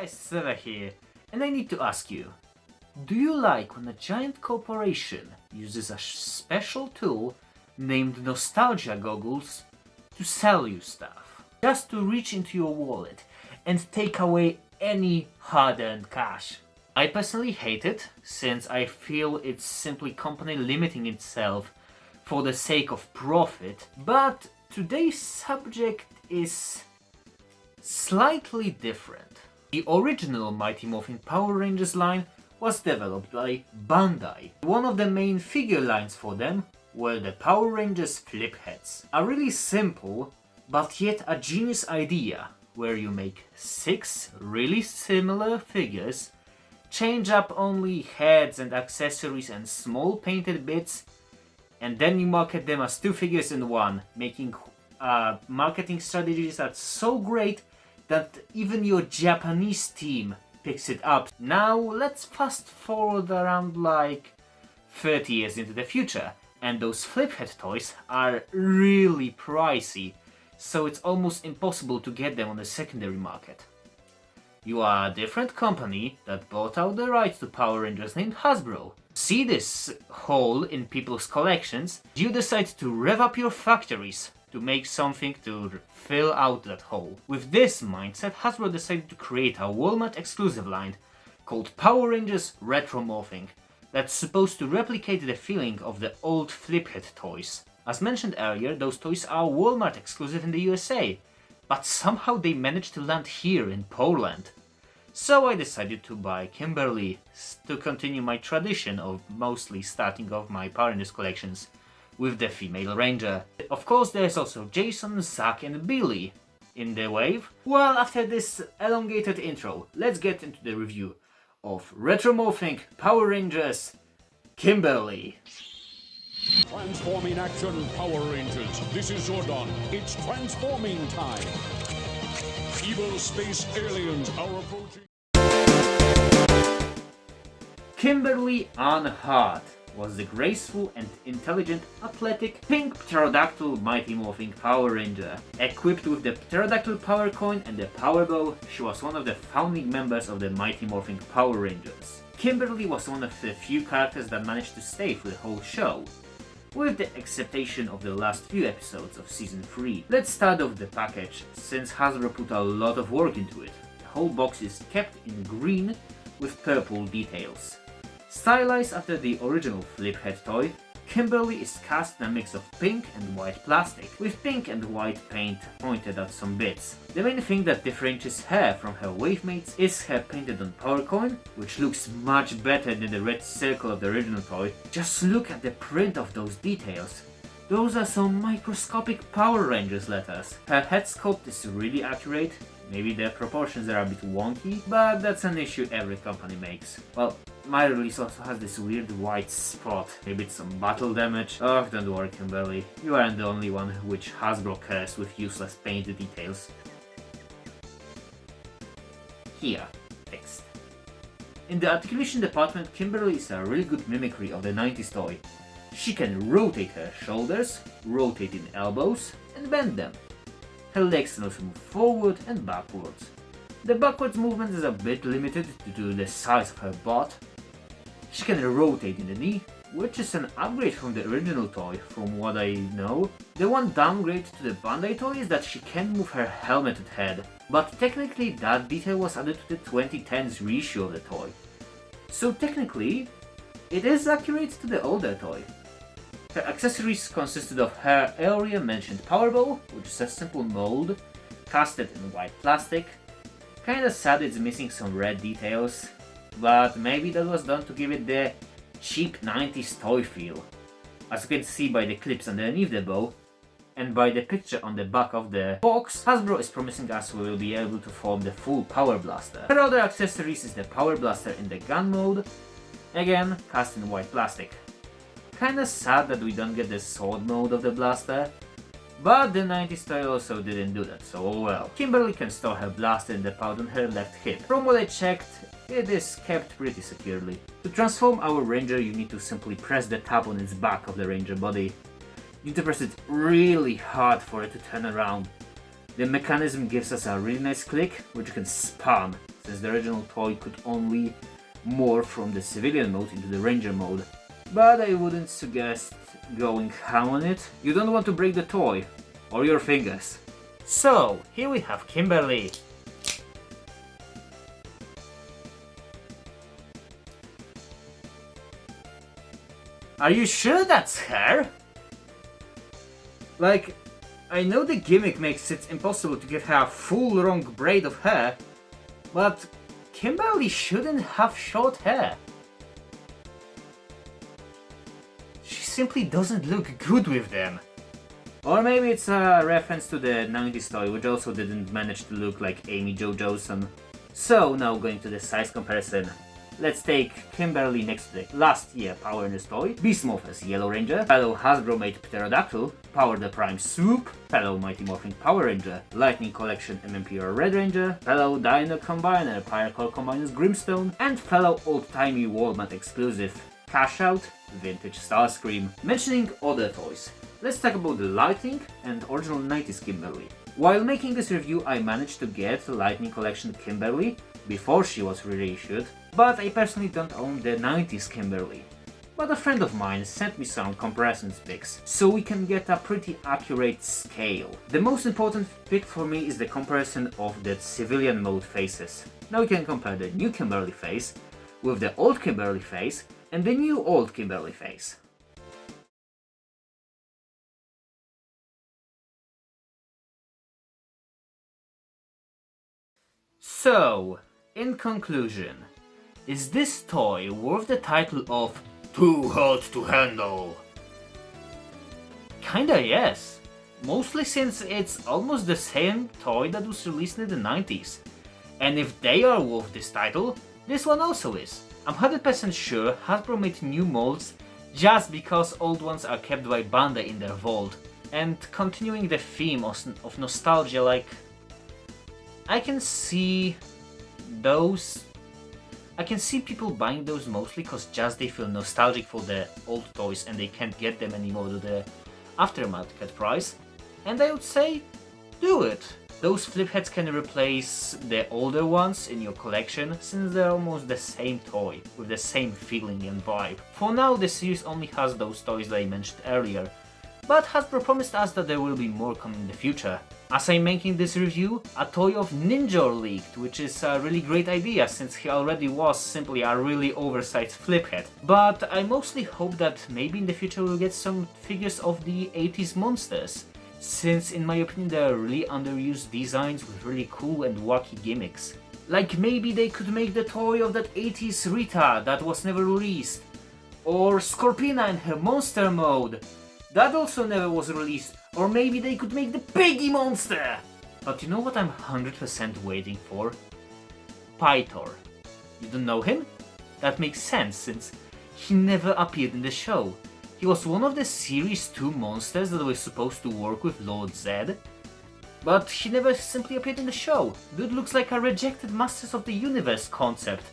Exclusve here, and I need to ask you, do you like when a giant corporation uses a special tool named nostalgia goggles to sell you stuff? Just to reach into your wallet and take away any hard-earned cash. I personally hate it, since I feel it's simply company limiting itself for the sake of profit, but today's subject is slightly different. The original Mighty Morphin Power Rangers line was developed by Bandai. One of the main figure lines for them were the Power Rangers flip heads. A really simple but yet a genius idea where you make 6 really similar figures, change up only heads and accessories and small painted bits, and then you market them as 2 figures in one, making marketing strategies that's so great that even your Japanese team picks it up. Now let's fast forward around like 30 years into the future, and those flip head toys are really pricey, so it's almost impossible to get them on the secondary market. You are a different company that bought out the rights to Power Rangers named Hasbro. See this hole in people's collections, you decide to rev up your factories to make something to fill out that hole. With this mindset, Hasbro decided to create a Wallmart exclusive line called Power Rangers Retro Morphing that's supposed to replicate the feeling of the old fliphead toys. As mentioned earlier, those toys are Walmart exclusive in the USA, but somehow they managed to land here in Poland. So I decided to buy Kimberly to continue my tradition of mostly starting off my Power Rangers collections with the female ranger. Of course, there's also Jason, Zack and Billy in the wave. Well, after this elongated intro, let's get into the review of Retro Morphing Power Rangers Kimberly. Transforming action, Power Rangers. This is Zordon. It's transforming time. Evil space aliens are approaching. Kimberly Unhard was the graceful and intelligent, athletic, pink pterodactyl Mighty Morphing Power Ranger. Equipped with the pterodactyl power coin and the power bow, she was one of the founding members of the Mighty Morphing Power Rangers. Kimberly was one of the few characters that managed to stay for the whole show, with the exception of the last few episodes of Season 3. Let's start off the package, since Hasbro put a lot of work into it. The whole box is kept in green with purple details. Stylized after the original fliphead toy, Kimberly is cast in a mix of pink and white plastic, with pink and white paint pointed at some bits. The main thing that differentiates her from her wave mates is her painted on power coin, which looks much better than the red circle of the original toy. Just look at the print of those details. Those are some microscopic Power Rangers letters. Her head sculpt is really accurate. Maybe the proportions are a bit wonky, but that's an issue every company makes. Well, my release also has this weird white spot. Maybe it's some battle damage. Oh, don't worry, Kimberly. You aren't the only one which Hasbro cares with useless paint details. Here, text. In the articulation department, Kimberly is a really good mimicry of the 90s toy. She can rotate her shoulders, rotate in elbows, and bend them. Her legs can also move forward and backwards. The backwards movement is a bit limited due to the size of her butt. She can rotate in the knee, which is an upgrade from the original toy, from what I know. The one downgrade to the Bandai toy is that she can move her helmeted head, but technically that detail was added to the 2010s reissue of the toy. So technically, it is accurate to the older toy. Her accessories consisted of her earlier mentioned power bow, which is a simple mold, casted in white plastic. Kinda sad it's missing some red details, but maybe that was done to give it the cheap 90s toy feel. As you can see by the clips underneath the bow, and by the picture on the back of the box, Hasbro is promising us we will be able to form the full Power Blaster. Her other accessories is the Power Blaster in the gun mode, again cast in white plastic. Kinda sad that we don't get the sword mode of the blaster, but the 90s toy also didn't do that, so oh well. Kimberly can store her blaster in the pouch on her left hip. From what I checked, it is kept pretty securely. To transform our ranger, you need to simply press the tab on its back of the ranger body. You need to press it really hard for it to turn around. The mechanism gives us a really nice click, which you can spam, since the original toy could only morph from the civilian mode into the ranger mode. But I wouldn't suggest going ham on it. You don't want to break the toy, or your fingers. So, here we have Kimberly. Are you sure that's her? Like, I know the gimmick makes it impossible to give her a full long braid of hair, but Kimberly shouldn't have short hair. She simply doesn't look good with them. Or maybe it's a reference to the 90s toy, which also didn't manage to look like Amy Jo Johnson. So now going to the size comparison. Let's take Kimberly next to the last year Power Rangers toy, Beast Morph as Yellow Ranger, fellow Hasbro made Pterodactyl, Power the Prime Swoop, fellow Mighty Morphing Power Ranger, Lightning Collection MMPR Red Ranger, fellow Dino Combiner Pyrocore Combiners Grimstone, and fellow old-timey Wallmart exclusive Cash Out Vintage Starscream. Mentioning other toys, let's talk about the Lightning and original 90s Kimberly. While making this review, I managed to get the Lightning Collection Kimberly before she was reissued, but I personally don't own the 90s Kimberly. But a friend of mine sent me some comparison pics, so we can get a pretty accurate scale. The most important pic for me is the comparison of the civilian mode faces. Now we can compare the new Kimberly face with the old Kimberly face and the new old Kimberly face. So, in conclusion, is this toy worth the title of Too Hot to Handle? Kinda yes. Mostly since it's almost the same toy that was released in the 90s. And if they are worth this title, this one also is. I'm 100% sure Hasbro made new molds just because old ones are kept by Bandai in their vault. And continuing the theme of nostalgia, like, I can see people buying those mostly because just they feel nostalgic for the old toys and they can't get them anymore to the aftermarket price. And I would say, do it. Those flip heads can replace the older ones in your collection since they're almost the same toy with the same feeling and vibe. For now, the series only has those toys that I mentioned earlier, but Hasbro promised us that there will be more coming in the future. As I'm making this review, a toy of Ninja leaked, which is a really great idea since he already was simply a really oversized flip head. But I mostly hope that maybe in the future we'll get some figures of the 80s monsters, since in my opinion they are really underused designs with really cool and wacky gimmicks. Like maybe they could make the toy of that 80s Rita that was never released, or Scorpina in her monster mode. That also never was released, or maybe they could make the Piggy monster! But you know what I'm 100% waiting for? Pytor. You don't know him? That makes sense since he never appeared in the show. He was one of the Series 2 monsters that were supposed to work with Lord Zed, but he never simply appeared in the show. Dude looks like a rejected Masters of the Universe concept,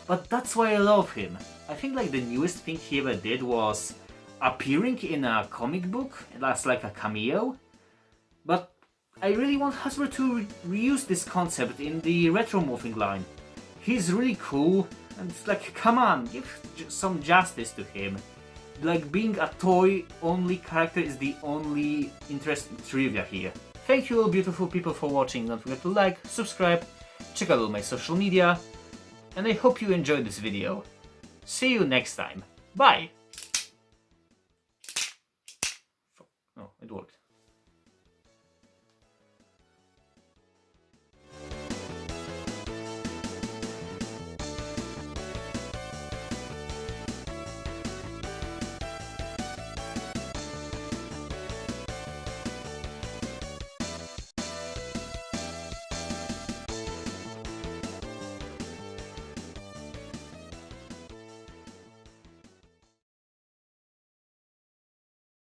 but that's why I love him. I think like the newest thing he ever did was appearing in a comic book as like a cameo, but I really want Hasbro to reuse this concept in the retro morphing line. He's really cool, and it's like, come on, give some justice to him. Like, being a toy only character is the only interesting trivia here. Thank you all beautiful people for watching. Don't forget to like, subscribe, check out all my social media, and I hope you enjoyed this video. See you next time. Bye! Oh, it worked.